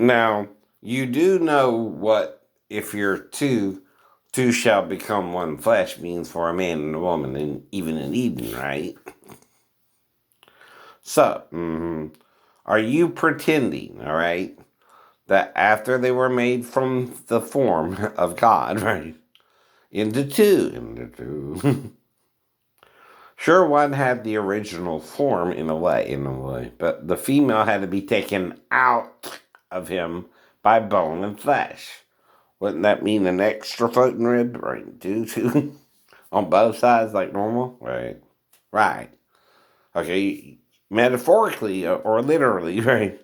Now, you do know what if you're two shall become one flesh means for a man and a woman, and even in Eden, right? So, are you pretending, all right, that after they were made from the form of God, right, into two, sure, one had the original form in a way, but the female had to be taken out of him by bone and flesh. Wouldn't that mean an extra floating rib, right? Two on both sides like normal, right? Right. Okay, metaphorically or literally, right?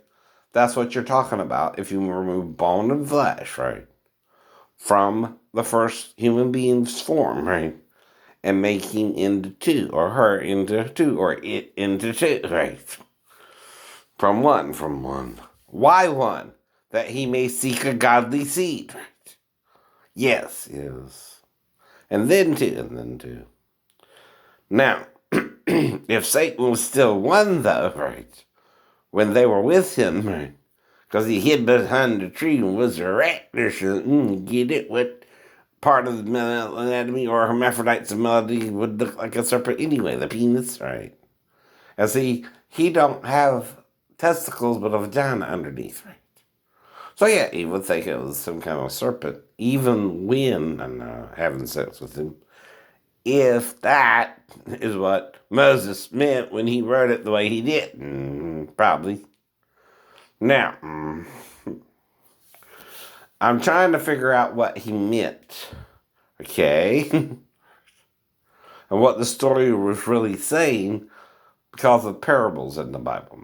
That's what you're talking about if you remove bone and flesh, right? From the first human being's form, right? And making into two, or her into two, or it into two, right? From one. Why one? That he may seek a godly seed, right? Yes. And then two. Now, if Satan was still one, though, right? When they were with him, right? Because he hid behind the tree and was a rat or something. Get it? What part of the male anatomy or hermaphrodites of melody would look like a serpent anyway? The penis, right? And see, he don't have testicles but a vagina underneath, right? So yeah, he would think it was some kind of serpent, even when having sex with him. If that is what Moses meant when he wrote it the way he did, probably. Now, I'm trying to figure out what he meant, okay? And what the story was really saying because of parables in the Bible.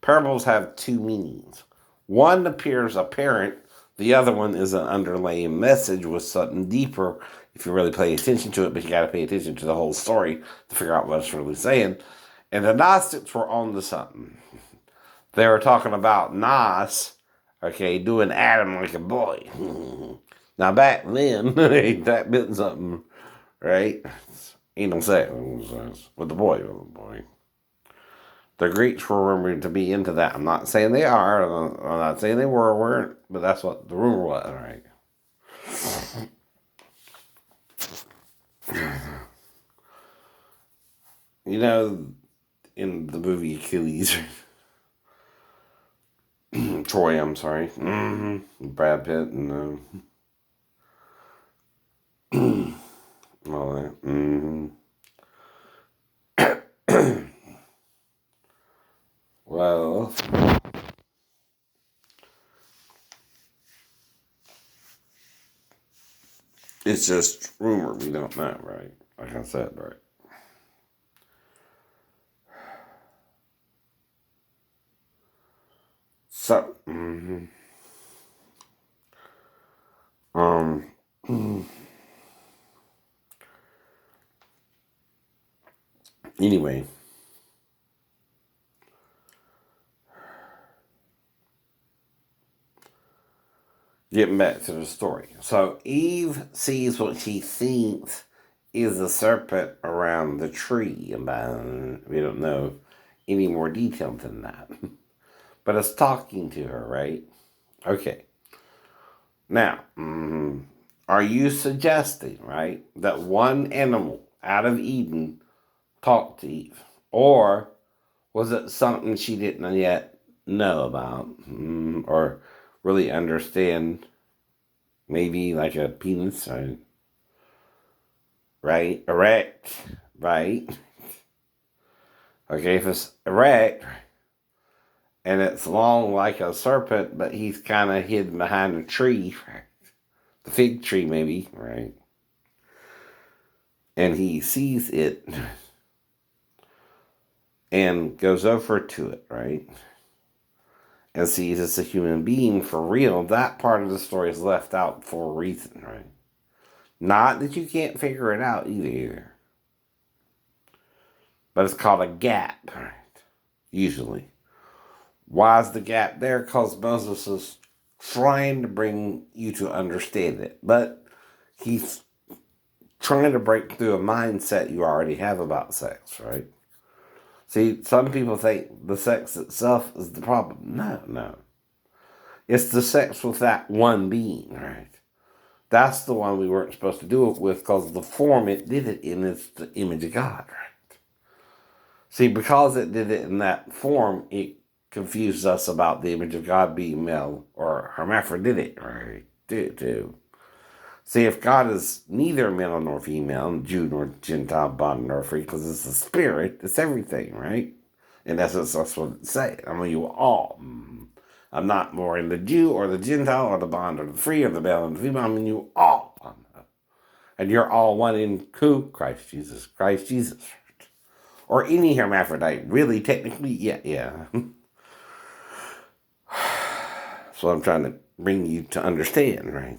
Parables have two meanings. One appears apparent, the other one is an underlying message with something deeper if you really pay attention to it, but you got to pay attention to the whole story to figure out what it's really saying. And the Gnostics were on to something. They were talking about Nos, okay, doing Adam like a boy. Now back then, that meant something, right? Ain't no sex with the boy. The Greeks were rumored to be into that. I'm not saying they are. I'm not saying they weren't, but that's what the rumor was, right? You know, in the movie Achilles, Troy, I'm sorry, Brad Pitt and all that. Well, it's just rumor. We don't know, right? Like I said, right? So, um, anyway, getting back to the story. So Eve sees what she thinks is a serpent around the tree. And we don't know any more detail than that. But it's talking to her, right? Okay. Now, are you suggesting, right, that one animal out of Eden talked to Eve? Or was it something she didn't yet know about or really understand? Maybe like a penis, right? Erect, right? Okay, if it's erect and it's long like a serpent, but he's kind of hidden behind a tree, right? The fig tree, maybe, right? And he sees it and goes over to it, right? And sees it's a human being for real. That part of the story is left out for a reason, right? Not that you can't figure it out either. But it's called a gap, right? Usually. Why is the gap there? Because Moses is trying to bring you to understand it. But he's trying to break through a mindset you already have about sex, right? See, some people think the sex itself is the problem. No. It's the sex with that one being, right? That's the one we weren't supposed to do it with because of the form it did it in is the image of God, right? See, because it did it in that form, it confused us about the image of God being male or hermaphrodite, right? Too. See, if God is neither male nor female, Jew nor Gentile, bond nor free, because it's the spirit, it's everything, right? In essence, that's what it says. I mean, you all. I'm not more in the Jew or the Gentile or the bond or the free or the male and the female. I mean, you all. And you're all one in who? Christ Jesus. Christ Jesus. Or any hermaphrodite. Really, technically, yeah. That's what I'm trying to bring you to understand, right?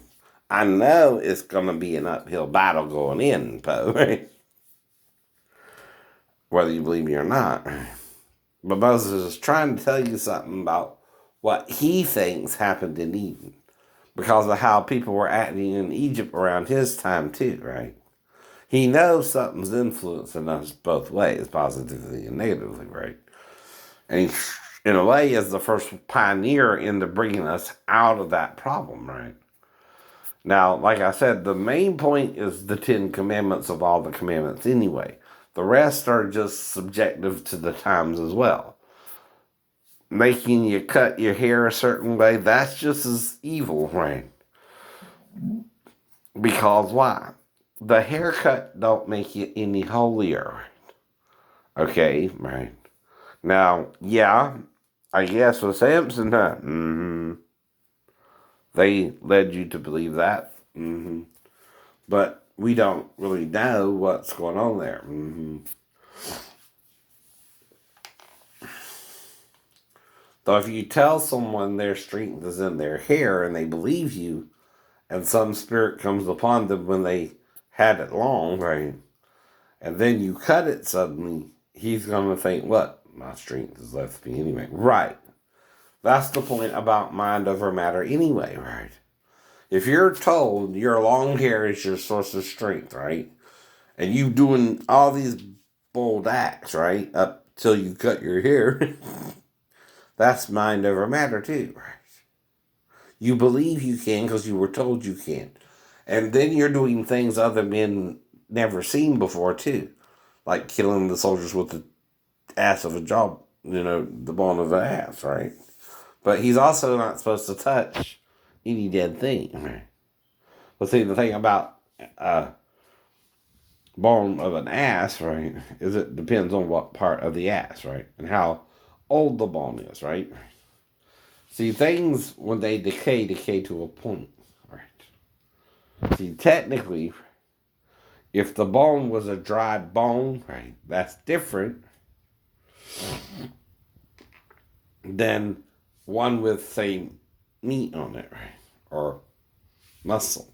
I know it's going to be an uphill battle going in, Poe, right? Whether you believe me or not. But Moses is trying to tell you something about what he thinks happened in Eden because of how people were acting in Egypt around his time too, right? He knows something's influencing us both ways, positively and negatively, right? And he, in a way, is the first pioneer into bringing us out of that problem, right? Now, like I said, the main point is the 10 commandments of all the commandments anyway. The rest are just subjective to the times as well. Making you cut your hair a certain way, that's just as evil, right? Because why? The haircut don't make you any holier. Okay, right. Now, yeah, I guess with Samson, they led you to believe that. But we don't really know what's going on there. So if you tell someone their strength is in their hair and they believe you, and some spirit comes upon them when they had it long, right? And then you cut it suddenly, he's going to think, what? My strength is left me anyway. Right. That's the point about mind over matter anyway, right? If you're told your long hair is your source of strength, right? And you doing all these bold acts, right? Up till you cut your hair, that's mind over matter too, right? You believe you can because you were told you can. And then you're doing things other men never seen before too. Like killing the soldiers with the ass of a jaw, the bone of the ass, right? But he's also not supposed to touch any dead thing, right? But see, the thing about bone of an ass, right, is it depends on what part of the ass, right? And how old the bone is, right? See, things, when they decay to a point, right? See, technically, if the bone was a dry bone, right, that's different than one with, say, meat on it, right? Or muscle.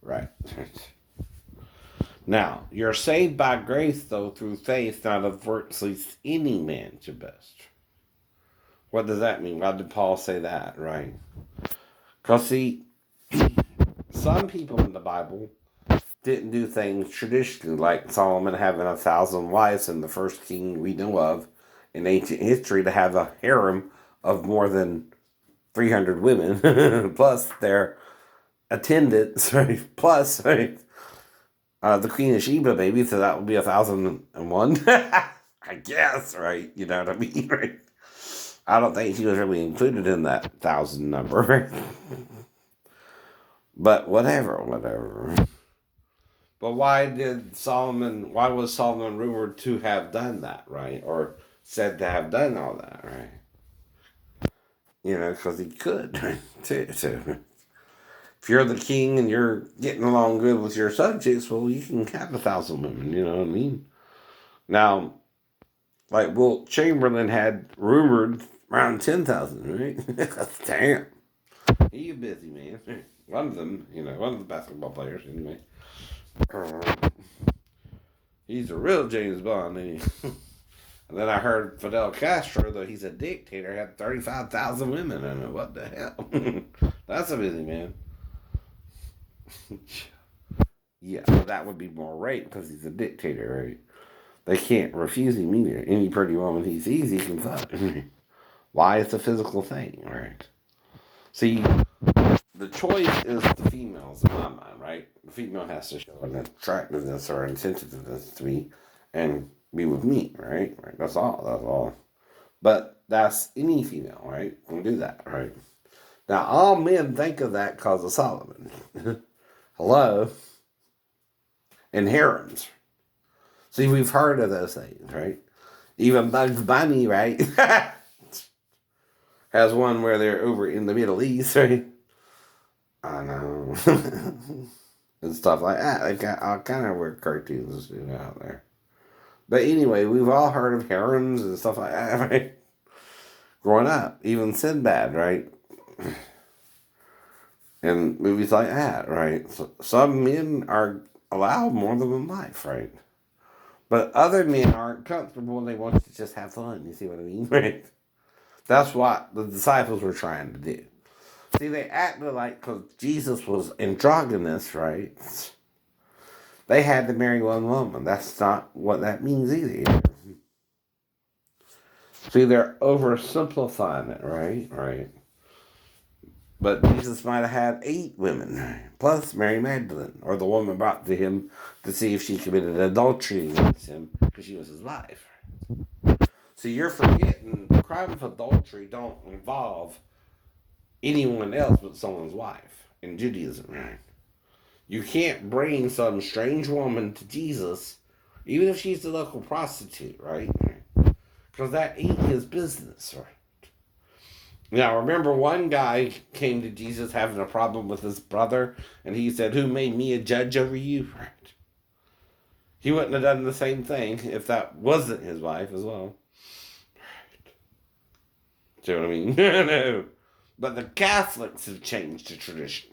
Right. Now, you're saved by grace, though, through faith, not of works, lest any man should boast. What does that mean? Why did Paul say that, right? Because, see, some people in the Bible didn't do things traditionally, like Solomon having 1,000 wives and the first king we know of in ancient history to have a harem of more than 300 women, plus their attendants, right? Plus, right? The Queen of Sheba, baby, so that would be 1,001. I guess, right? You know what I mean, right? I don't think she was really included in that 1,000 number, right? But whatever. But why was Solomon rumored to have done that, right? Or said to have done all that, right? Because he could, right? too. If you're the king and you're getting along good with your subjects, well, you can have 1,000 women, you know what I mean? Now, like Wilt Chamberlain had rumored around 10,000, right? Damn. He's busy, man. One of them, one of the basketball players, anyway. He's a real James Bond, ain't he? And then I heard Fidel Castro, though he's a dictator, had 35,000 women in it. What the hell? That's a busy man. Yeah, well, that would be more rape because he's a dictator, right? They can't refuse him either. Any pretty woman he sees, he can fuck. Why it's a physical thing, right? See, the choice is the female's in my mind, right? The female has to show an attractiveness or insensitiveness to me and be with me, right? Right. That's all. That's all. But that's any female, right? Can do that, right? Now, all men think of that because of Solomon. Hello? And harems. See, we've heard of those things, right? Even Bugs Bunny, right? Has one where they're over in the Middle East, right? I know. And stuff like that. They got all kind of weird cartoons out there. But anyway, we've all heard of harems and stuff like that, right? Growing up. Even Sinbad, right? And movies like that, right? So some men are allowed more than one life, right? But other men aren't comfortable and they want to just have fun. You see what I mean? Right? That's what the disciples were trying to do. See, they acted like, because Jesus was androgynous, right? They had to marry one woman. That's not what that means either. See, they're oversimplifying it, right? Right. But Jesus might have had 8 women, plus Mary Magdalene, or the woman brought to him to see if she committed adultery against him because she was his wife. So you're forgetting the crime of adultery don't involve anyone else but someone's wife in Judaism, right? You can't bring some strange woman to Jesus, even if she's the local prostitute, right? Because that ain't his business, right? Now, remember one guy came to Jesus having a problem with his brother, and he said, "Who made me a judge over you?" Right? He wouldn't have done the same thing if that wasn't his wife as well. Right. See what I mean? No. But the Catholics have changed the tradition.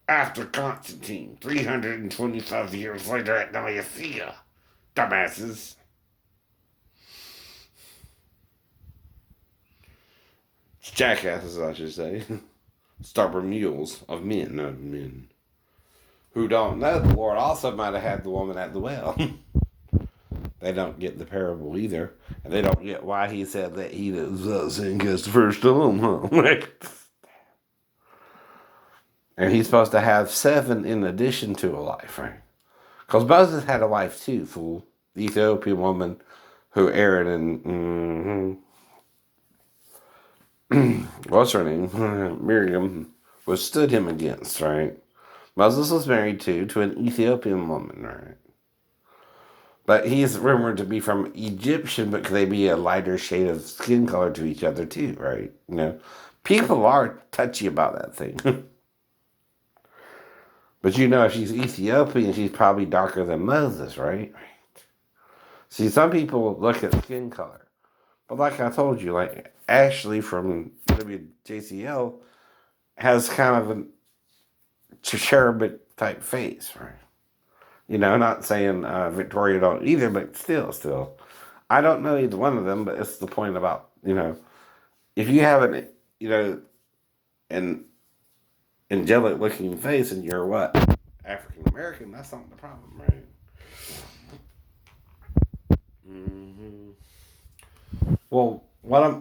After Constantine, 325 years later at Nicaea. Dumbasses. Jackasses, I should say. Stubborn mules of men, not men. Who don't know the Lord also might have had the woman at the well. They don't get the parable either. And they don't get why he said that he does sin gets the first stone, huh? And he's supposed to have 7 in addition to a wife, right? Because Moses had a wife too, fool. The Ethiopian woman who Aaron and what's her name? Miriam withstood him against, right? Moses was married to an Ethiopian woman, right? But he's rumored to be from Egyptian, but could they be a lighter shade of skin color to each other too, right? You know, people are touchy about that thing. But you know, if she's Ethiopian, she's probably darker than Moses, right? See, some people look at skin color. But like I told you, like Ashley from WJCL has kind of a cherubic type face, right? You know, not saying Victoria don't either, but still. I don't know either one of them, but it's the point about, you know, if you have an, you know, an angelic looking face and you're what? African American, that's not the problem, right? Mm-hmm. Well,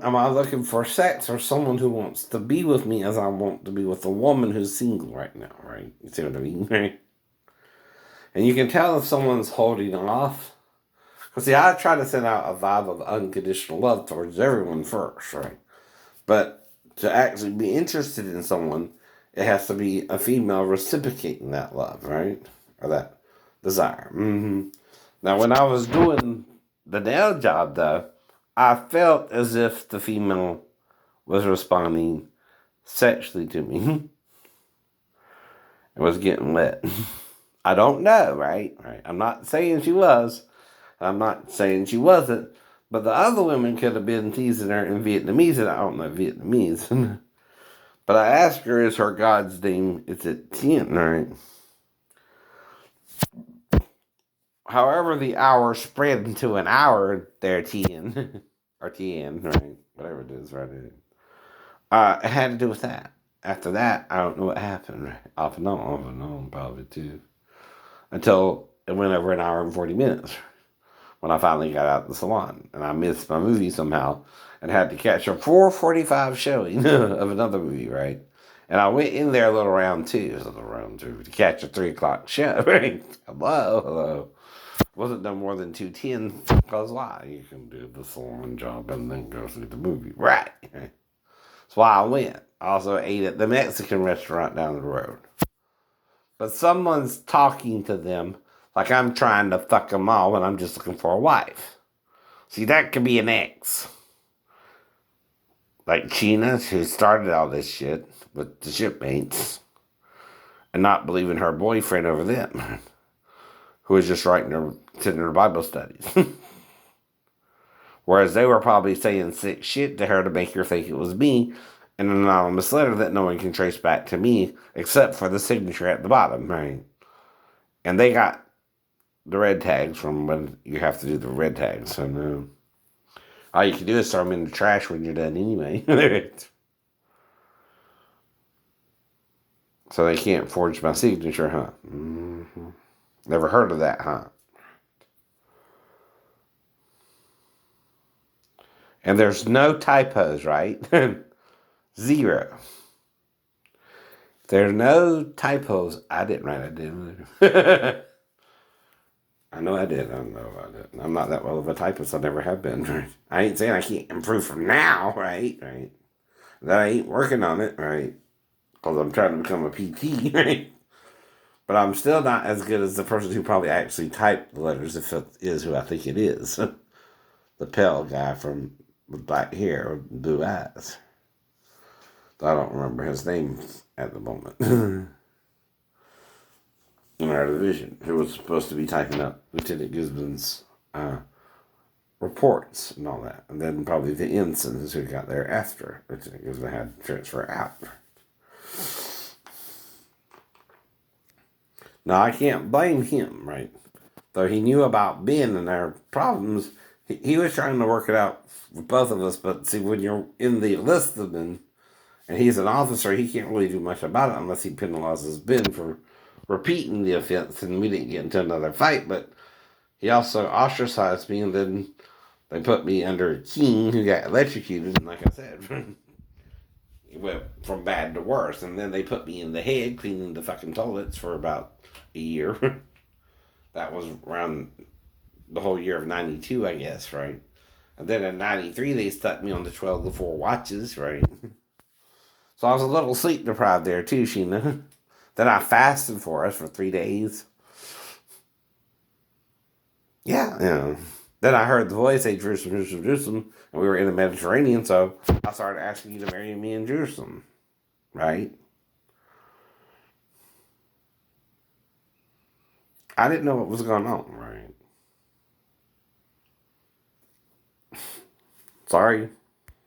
am I looking for sex or someone who wants to be with me as I want to be with a woman who's single right now, right? You see what I mean, right? And you can tell if someone's holding off. Because, see, I try to send out a vibe of unconditional love towards everyone first, right? But to actually be interested in someone, it has to be a female reciprocating that love, right? Or that desire. Mm-hmm. Now, when I was doing the nail job, though, I felt as if the female was responding sexually to me and was getting wet. I don't know, right? I'm not saying she was. I'm not saying she wasn't. But the other women could have been teasing her in Vietnamese, and I don't know Vietnamese. But I asked her, is her God's name, is it Tien, right? However, the hour spread into an hour there, Tien. Or Tien, right? Whatever it is, right? It had to do with that. After that, I don't know what happened. Right? Off and on, probably too. Until it went over an hour and 40 minutes. when I finally got out of the salon. And I missed my movie somehow and had to catch a 4:45 showing of another movie, right? And I went in there a little round two, to catch a 3 o'clock show, right? Hello. Wasn't no more than 2:10, because why? You can do the salon job and then go see the movie, right? That's why I went. I also ate at the Mexican restaurant down the road. But someone's talking to them like I'm trying to fuck them all when I'm just looking for a wife. See, that could be an ex. Like Chyna, who started all this shit with the shipmates and not believing her boyfriend over them, who was just sitting in her Bible studies. Whereas they were probably saying sick shit to her to make her think it was me in an anonymous letter that no one can trace back to me except for the signature at the bottom, right? And they got the red tags from when you have to do the red tags. So no. All you can do is throw them in the trash when you're done anyway. So they can't forge my signature, huh? Mm-hmm. Never heard of that, huh? And there's no typos, right? Zero. There are no typos. I didn't write it down. I know I did. I know I did. I'm not that well of a typist. I never have been. Right? I ain't saying I can't improve from now, right? Right. That I ain't working on it, right? Because I'm trying to become a PT, right? But I'm still not as good as the person who probably actually typed the letters, if it is who I think it is. The pale guy from with black hair with blue eyes. I don't remember his name at the moment. In our division, who was supposed to be typing up Lieutenant Gisborne's reports and all that. And then probably the ensigns who got there after Lieutenant Gisborne had transfer out. Now, I can't blame him, right? Though he knew about Ben and our problems, he was trying to work it out with both of us. But see, when you're in the enlistment and he's an officer, he can't really do much about it unless he penalizes Ben for repeating the offense, and we didn't get into another fight. But he also ostracized me, and then they put me under King, who got electrocuted, and like I said, it went from bad to worse. And then they put me in the head cleaning the fucking toilets for about a year. That was around the whole year of 92, I guess, right? And then in 93, they stuck me on the 12 to 4 watches, right? So I was a little sleep deprived there too, Sheena. Then I fasted for us for 3 days. Yeah. Then I heard the voice say, Jerusalem, Jerusalem, Jerusalem. And we were in the Mediterranean, so I started asking you to marry me in Jerusalem. Right? I didn't know what was going on, right? Sorry.